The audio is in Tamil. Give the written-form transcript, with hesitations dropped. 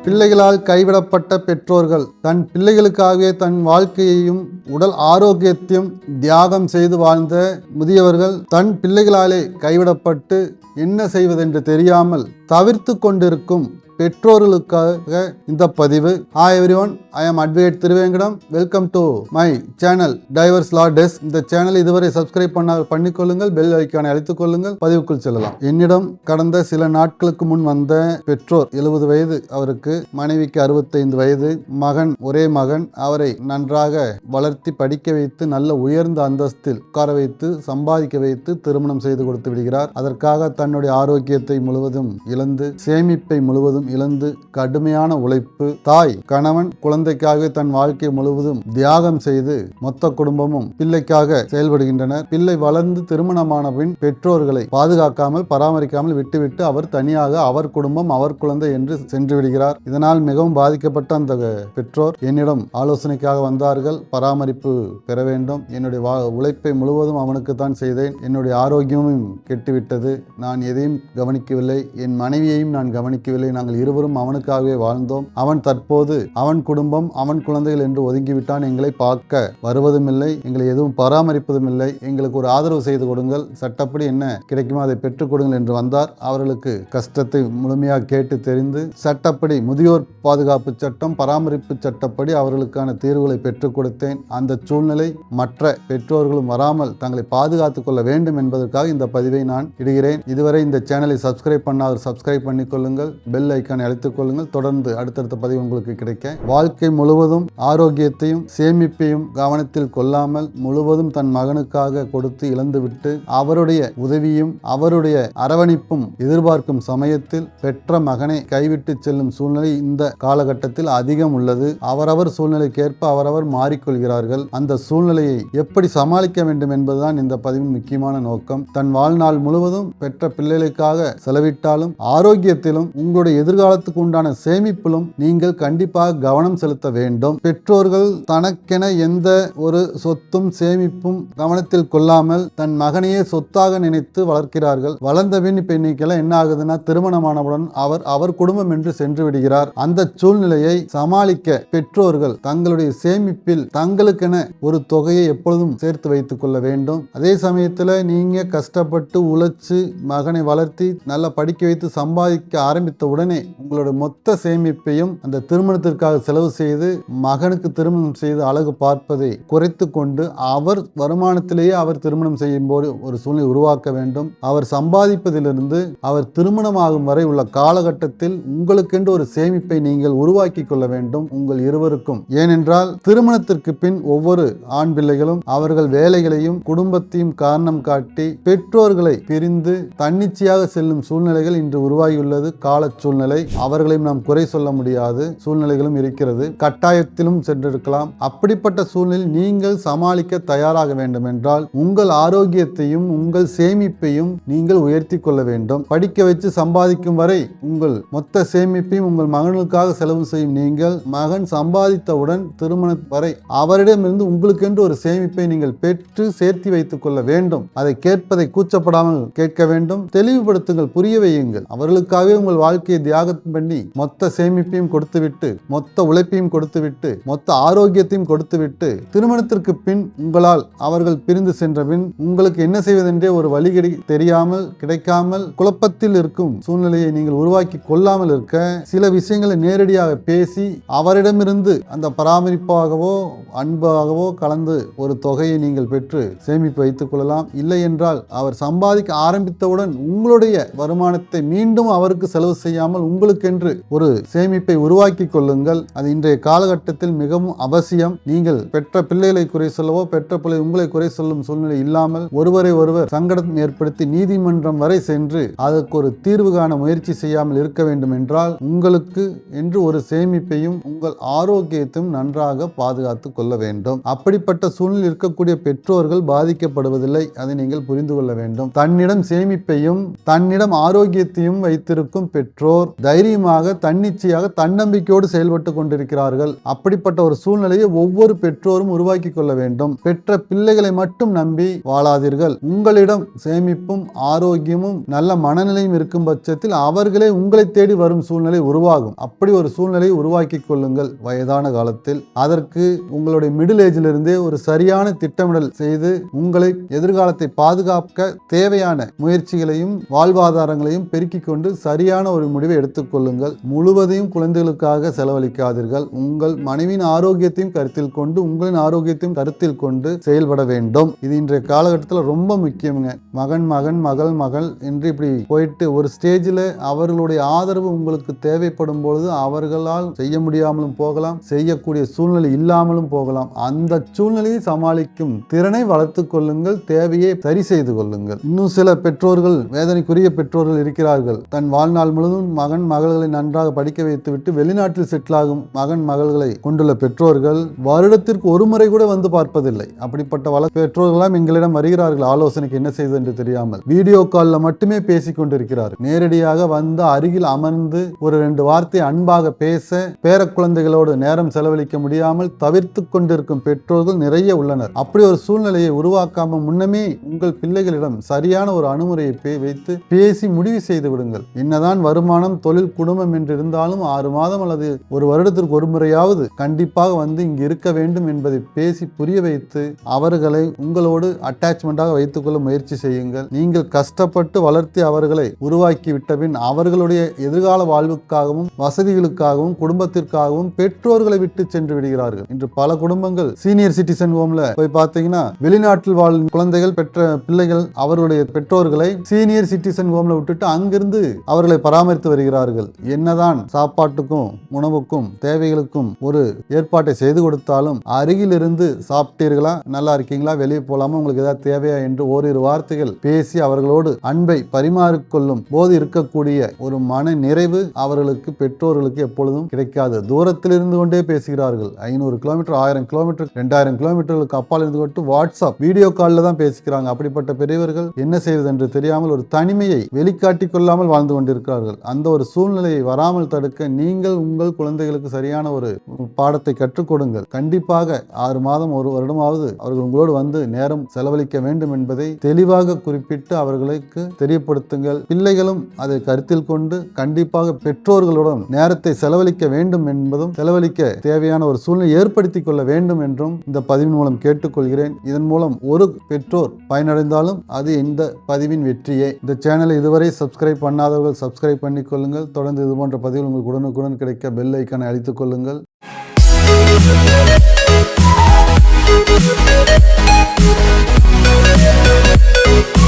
பிள்ளைகளால் கைவிடப்பட்ட பெற்றோர்கள் தன் பிள்ளைகளுக்காகவே தன் வாழ்க்கையையும் உடல் ஆரோக்கியத்தையும் தியாகம் செய்து வாழ்ந்த முதியவர்கள் தன் பிள்ளைகளாலே கைவிடப்பட்டு என்ன செய்வதென்று தெரியாமல் தவிர்த்து கொண்டிருக்கும் பெற்றோர்களுக்காக இந்த பதிவு. ஹாய் எவ்ரிவன், ஐ ஆம் advocate Thiruvengadam. Welcome to my channel divorce law desk. இந்த சேனல் இதுவரை சப்ஸ்கிரைப் பண்ணிக்கொள்ளுங்கள், பெல் ஐக்கானை அழுத்திக் கொள்ளுங்கள். பதிவுக்குள் செல்லலாம். என்னிடம் கடந்த சில நாட்களுக்கு முன் வந்த பெற்றோர், 70 வயது அவருக்கு, மனைவிக்கு 65 வயது, மகன், ஒரே மகன். அவரை நன்றாக வளர்த்தி படிக்க வைத்து நல்ல உயர்ந்த அந்தஸ்தில் உட்கார வைத்து சம்பாதிக்க வைத்து திருமணம் செய்து கொடுத்து விடுகிறார். அதற்காக தன்னுடைய ஆரோக்கியத்தை முழுவதும் இழந்து, சேமிப்பை முழுவதும் இழந்து, கடுமையான உழைப்பு, தாய், கணவன், குழந்தைக்காக தன் வாழ்க்கை முழுவதும் தியாகம் செய்து மொத்த குடும்பமும் பிள்ளைக்காக செயல்படுகின்றனர். பிள்ளை வளர்ந்து திருமணமான பின் பெற்றோர்களை பாதுகாக்காமல் பராமரிக்காமல் விட்டுவிட்டு அவர் தனியாக அவர் குடும்பம் அவர் குழந்தை என்று சென்று விடுகிறார். இதனால் மிகவும் பாதிக்கப்பட்ட அந்த பெற்றோர் என்னிடம் ஆலோசனைக்காக வந்தார்கள். பராமரிப்பு பெற வேண்டும், என்னுடைய உழைப்பை முழுவதும் அவனுக்கு தான் செய்தேன், என்னுடைய ஆரோக்கியமும் கெட்டுவிட்டது, நான் எதையும் கவனிக்கவில்லை, என் மனைவியையும் நான் கவனிக்கவில்லை, நாங்கள் இருவரும் அவனுக்காகவே வாழ்ந்தோம், அவன் தற்போது அவன் குடும்பம் அவன் குழந்தைகள் என்று ஒதுங்கிவிட்டான், எங்களை பார்க்க வருவதும் இல்லை, எங்களை எதுவும் பராமரிப்பதும் இல்லை, எங்களுக்கு ஒரு ஆதரவு செய்து கொடுங்கள், சட்டப்படி என்ன கிடைக்குமோ அதை பெற்றுக் கொடுங்கள் என்று வந்தார். அவர்களுக்கு கஷ்டத்தை முழுமையாக கேட்டு தெரிந்து சட்டப்படி முதியோர் பாதுகாப்பு சட்டம், பராமரிப்பு சட்டப்படி அவர்களுக்கான தீர்வுகளை பெற்றுக் கொடுத்தேன். அந்த சூழ்நிலை மற்ற பெற்றோர்களும் வராமல் தங்களை பாதுகாத்துக் கொள்ள வேண்டும் என்பதற்காக இந்த பதிவை நான் இடுகிறேன். இதுவரை இந்த சேனலை சப்ஸ்கிரைப் பண்ணாத சப்ஸ்கிரைப் பண்ணிக்கொள்ளுங்கள், பெல் ஐக்கானை அழைத்துக் கொள்ளுங்கள். தொடர்ந்து அடுத்தடுத்த பதிவு உங்களுக்கு கிடைக்க. வாழ்க்கை முழுவதும் ஆரோக்கியத்தையும் சேமிப்பையும் கவனத்தில் கொள்ளாமல் முழுவதும் தன் மகனுக்காக கொடுத்து இழந்துவிட்டு அவருடைய உதவியும் அவருடைய அரவணைப்பும் எதிர்பார்க்கும் சமயத்தில் பெற்ற மகனை கைவிட்டு செல்லும் சூழ்நிலை இந்த காலகட்டத்தில் அதிகம் உள்ளது. அவரவர் சூழ்நிலைக்கேற்ப அவரவர் மாறிக்கொள்கிறார்கள். அந்த சூழ்நிலையை எப்படி சமாளிக்க வேண்டும் என்பதுதான் இந்த பதிவின் முக்கியமான நோக்கம். தன் வாழ்நாள் முழுவதும் பெற்ற பிள்ளைகளுக்காக செலவிட்டாலும் ஆரோக்கியத்திலும் உங்களுடைய எதிர்காலத்துக்கு உண்டான சேமிப்பிலும் நீங்கள் கண்டிப்பாக கவனம் செலுத்த வேண்டும். பெற்றோர்கள் தனக்கென எந்த ஒரு சொத்தும் சேமிப்பும் கவனத்தில் கொள்ளாமல் தன் மகனையே சொத்தாக நினைத்து வளர்க்கிறார்கள். வளர்ந்த பின் இப்ப இன்னைக்கெல்லாம் என்ன ஆகுதுன்னா, திருமணமானவுடன் அவர் குடும்பம் என்று சென்று விடுகிறார். அந்த சூழ்நிலையை சமாளிக்க பெற்றோர்கள் தங்களுடைய சேமிப்பில் தங்களுக்கென ஒரு தொகையை எப்பொழுதும் சேர்த்து வைத்துக் கொள்ள வேண்டும். அதே சமயத்தில் நீங்க கஷ்டப்பட்டு உழைச்சு மகனை வளர்த்தி நல்லா படிக்க வைத்து சம்பாதிக்க ஆரம்பித்த உடனே உங்களோட மொத்த சேமிப்பையும் அந்த திருமணத்திற்காக செலவு செய்து மகனுக்கு திருமணம் செய்து அழகு பார்ப்பதை குறைத்து கொண்டு அவர் வருமானத்திலேயே அவர் திருமணம் செய்யும் போது ஒரு சூழ்நிலை உருவாக்க வேண்டும். அவர் சம்பாதிப்பதிலிருந்து அவர் திருமணமாகும் வரை உள்ள காலகட்டத்தில் உங்களுக்கென்று ஒரு சேமிப்பை நீங்கள் உருவாக்கி கொள்ள வேண்டும், உங்கள் இருவருக்கும். ஏனென்றால் திருமணத்திற்கு பின் ஒவ்வொரு ஆண் பிள்ளைகளும் அவர்கள் வேலைகளையும் குடும்பத்தையும் காரணம் காட்டி பெற்றோர்களை பிரிந்து தன்னிச்சையாக செல்லும் சூழ்நிலைகள் இன்று உருவாகியுள்ளது. கால சூழ்நிலை, அவர்களையும் நாம் குறை சொல்ல முடியாது, சூழ்நிலைகளும் இருக்கிறது, கட்டாயத்திலும் சென்றிருக்கலாம். அப்படிப்பட்ட சூழ்நிலை நீங்கள் சமாளிக்க தயாராக வேண்டும் என்றால் உங்கள் ஆரோக்கியத்தையும் உங்கள் சேமிப்பையும் நீங்கள் உயர்த்தி கொள்ள வேண்டும். படிக்க வச்சு சம்பாதிக்கும் வரை உங்கள் மொத்த சேமிப்பையும் உங்கள் மகனுக்காக செலவு செய்யும் நீங்கள் மகன் சம்பாதித்தவுடன் திருமணம் வரை அவரிடமிருந்து உங்களுக்கென்று ஒரு சேமிப்பை நீங்கள் பெற்று சேர்த்து வைத்துக் கொள்ள வேண்டும். அதை கேட்பதை கூச்சப்படாமல் கேட்க வேண்டும். தெளிவுபடுத்துங்கள், புரிய வையுங்கள். அவர்களுக்காகவே உங்கள் வாழ்க்கையை தியாகம் பண்ணி மொத்த சேமிப்பையும் கொடுத்துவிட்டு மொத்த உழைப்பையும் கொடுத்துவிட்டு மொத்த ஆரோக்கியத்தையும் கொடுத்துவிட்டு திருமணத்திற்கு பின் உங்களால் அவர்கள் பிரிந்து சென்ற பின் உங்களுக்கு என்ன செய்வதென்றே ஒரு வழி தெரியாமல் கிடைக்காமல் குழப்பத்தில் இருக்கும் சூழ்நிலையை நீங்கள் உருவாக்கி கொள்ளாமல் இருக்க சில விஷயங்களை நேரடியாக பேசி அவரிடமிருந்து அந்த பராமரிப்பாகவோ அன்பாகவோ கலந்து ஒரு தொகையை நீங்கள் பெற்று சேமிப்பு வைத்துக் கொள்ளலாம். இல்லை என்றால் அவர் சம்பாதிக்க ஆரம்பித்தவுடன் உங்களுடைய வருமானத்தை மீண்டும் அவருக்கு செலவு செய்யாமல் உங்களுக்கென்று ஒரு சேமிப்பை உருவாக்கி கொள்ளுங்கள். அது இன்றைய காலகட்டத்தில் மிகவும் அவசியம். நீங்கள் பெற்ற பிள்ளைகளை குறை சொல்லவோ பெற்ற பிள்ளை உங்களை குறை சொல்லும் சூழ்நிலை இல்லாமல் ஒருவரை ஒருவர் சங்கடம் ஏற்படுத்தி நீதிமன்றம் வரை சென்று அதற்கு ஒரு தீர்வு காண முயற்சி செய்யாமல் இருக்க வேண்டும் என்றால் உங்களுக்கு என்று ஒரு சேமிப்பையும் உங்கள் ஆரோக்கியத்தையும் நன்றாக பாதுகாத்துக் கொள்ள வேண்டும். அப்படிப்பட்ட சூழ்நிலை இருக்கக்கூடிய பெற்றோர்கள் பாதிக்கப்படுவதில்லை, அதை நீங்கள் புரிந்து கொள்ள வேண்டும். தன்னிடம் சேமிப்பையும் தன்னிடம் ஆரோக்கியத்தையும் வைத்திருக்கும் பெற்றோர் தைரியமாக தன்னிச்சையாக தன்னம்பிக்கையோடு செயல்பட்டு கொண்டிருக்கிறார்கள். அப்படிப்பட்ட ஒரு சூழ்நிலையை ஒவ்வொரு பெற்றோரும் உருவாக்கி கொள்ள வேண்டும். பெற்ற பிள்ளைகளை மட்டும் நம்பி வாழாதீர்கள். உங்களிடம் சேமிப்பும் ஆரோக்கியமும் நல்ல மனநிலையும் இருக்கும் பட்சத்தில் அவர்களே உங்களை தேடி வரும் சூழ்நிலை உருவாகும். அப்படி ஒரு சூழ்நிலையை உருவாக்கி கொள்ளுங்கள் வயதான காலத்தில். அதற்கு உங்களுடைய மிடில் ஏஜில் இருந்தே ஒரு சரியான திட்டமிடல் செய்து உங்களை எதிர்காலத்தை பாதுகாக்க தேவையான முயற்சிகளையும் வாழ்வாதாரங்களையும் பெருக்கிக் கொண்டு சரியான ஒரு முடிவை எடுத்துக்கொள்ளுங்கள். முழுவதையும் குழந்தைகளுக்காக செலவழிக்காதீர்கள். உங்கள் மனைவியின் ஆரோக்கியத்தையும் கருத்தில் கொண்டு உங்களின் ஆரோக்கியத்தையும் கருத்தில் கொண்டு செயல்பட வேண்டும். இது இன்றைய காலகட்டத்தில் ரொம்ப முக்கியங்க. மகன் மகன் மகள் மகள் என்று இப்படி போயிட்டு ஒரு ஸ்டேஜில் அவர்களுடைய ஆதரவு உங்களுக்கு தேவைப்படும் பொழுது அவர்களால் செய்ய முடியாமலும் போகலாம், செய்யக்கூடிய சூழ்நிலை இல்லாமலும் போகலாம். அந்த சூழ்நிலையை சமாளிக்கும் திறனை வளர்த்துக் கொள்ளுங்கள். தேவையை சரி செய்து கொள்ளுங்கள். இன்னும் சில பெற்றோர்கள், வேதனைக்குரிய பெற்றோர்கள் இருக்கிறார்கள். தன் வாழ்நாள் முழுவதும் மகன் மகள்களை நன்றாக படிக்க வைத்துவிட்டு வெளிநாட்டில் செட்டில் ஆகும் மகன் மகள்களை கொண்டுள்ள பெற்றோர்கள் வருடத்திற்கு ஒரு முறை கூட வந்து பார்ப்பதில்லை. அப்படிப்பட்ட பெற்றோர்களாம் எங்களிடம் வருகிறார்கள் ஆலோசனைக்கு என்ன செய்வது என்று தெரியாமல். வீடியோ காலில் மட்டுமே பேசிக் கொண்டிருக்கிறார்கள். நேரடியாக வந்து அருகில் அமர்ந்து ஒரு 2 வார்த்தை அன்பாக பேச பேர குழந்தைகளோடு நேரம் செலவழிக்க முடியாமல் தவிர்த்து கொண்டிருக்கும் பெற்றோர்கள் நிறைய உள்ளனர். அப்படி ஒரு சூழ்நிலையை உருவாக்காம முன்னமே உங்கள் பிள்ளைகளிடம் சரியான ஒரு அணுகுமுறையை வைத்து பேசி முடிவு செய்து விடுங்கள். என்னதான் வருமானம் தொழில் குடும்பம் என்று இருந்தாலும் 6 மாதம் அல்லது ஒரு வருடத்திற்கு ஒரு முறையாவது கண்டிப்பாக வந்து இங்கு இருக்க வேண்டும் என்பதை பேசி புரிய வைத்து அவர்களை உங்களோடு அட்டாச்மெண்டாக வைத்துக் கொள்ள முயற்சி செய்யுங்கள். நீங்கள் கஷ்டப்பட்டு வளர்த்தி அவர்களை உருவாக்கி விட்ட பின் அவர்களுடைய எதிர்கால வாழ்வுக்காகவும் வசதிகளுக்காகவும் குடும்பத்திற்காகவும் பெற்றோர்களை விட்டு சென்று விடுகிறார்கள். இன்று பல குடும்பங்கள் சீனியர் சிட்டிசன் ஹோம்ல போய் பார்த்தீங்கன்னா வெளிநாட்டில் வாழும் குழந்தைகள் பெற்ற பிள்ளைகள் அவர்களுடைய பெற்றோர்களை சீனியர் சிட்டிசன் ஹோம்ல விட்டுட்டு அங்கிருந்து அவர்களை பராமரித்து வருகிறார்கள். என்னதான் சாப்பாட்டுக்கும் உணவுக்கும் தேவைகளுக்கும் ஒரு ஏற்பாட்டை செய்து கொடுத்தாலும் அருகில் இருந்து சாப்பிட்டீர்களா, நல்லா இருக்கீங்களா, வெளியே போலாமா, உங்களுக்கு ஏதாவது தேவையா என்று ஓரிரு வார்த்தைகள் பேசி அவர்களோடு அன்பை பரிமாறிக்கொள்ளும் போது இருக்கக்கூடிய ஒரு மன நிறைவு அவர்களுக்கு பெற்றோர்களுக்கு எப்பொழுதும் கிடைக்காது. தூரத்தில் இருந்து கொண்டே பேசுகிறார்கள். 500 கிலோமீட்டர் 1000 கிலோமீட்டர் 2000 கிலோமீட்டர்களுக்கு அப்பால் இருந்து கொண்டு வாட்ஸ்அப் வீடியோ காலில் தான் பேசிக்கிறாங்க. அப்படிப்பட்ட பெரியவர்கள் என்ன செய்வது என்று தெரியாமல் ஒரு தனிமையை வெளிக்காட்டிக் கொள்ளாமல் வாழ்ந்து கொண்டிருக்கிறார்கள். அந்த ஒரு சூழ்நிலையை வராமல் தடுக்க நீங்கள் உங்கள் குழந்தைகளுக்கு சரியான ஒரு பாடத்தை கற்றுக் கொடுங்கள். கண்டிப்பாக 6 மாதம் ஒரு வருடமாவது அவர்கள் உங்களோடு வந்து நேரம் செலவழிக்க வேண்டும் என்பதை தெளிவாக குறிப்பிட்டு அவர்களுக்கு தெரியப்படுத்துங்கள். பிள்ளைகளும் அதை கருத்தில் கொண்டு கண்டிப்பாக பெற்றோர்களுடன் நேரத்தை செலவழிக்க வேண்டும் என்பதும் செலவழிக்க தேவையான ஒரு சூழ்நிலை ஏற்படுத்திக் கொள்ள வேண்டும் என்றும் இந்த பதிவின் மூலம் கேட்டுக்கொள்கிறேன். இதன் மூலம் ஒரு பெற்றோர் பயனடைந்தாலும் அது இந்த பதிவின் வெற்றியே. இந்த சேனலை இதுவரை சப்ஸ்கிரைப் பண்ணாதவர்கள் சப்ஸ்கிரைப் பண்ணிக் கொள்ளுங்கள். தொடர்ந்து இது போன்ற பதிவுகள் உங்களுக்கு உடனுக்குடன் கிடைக்க பெல் ஐக்கானை அழுத்திக் கொள்ளுங்கள். We'll be right back.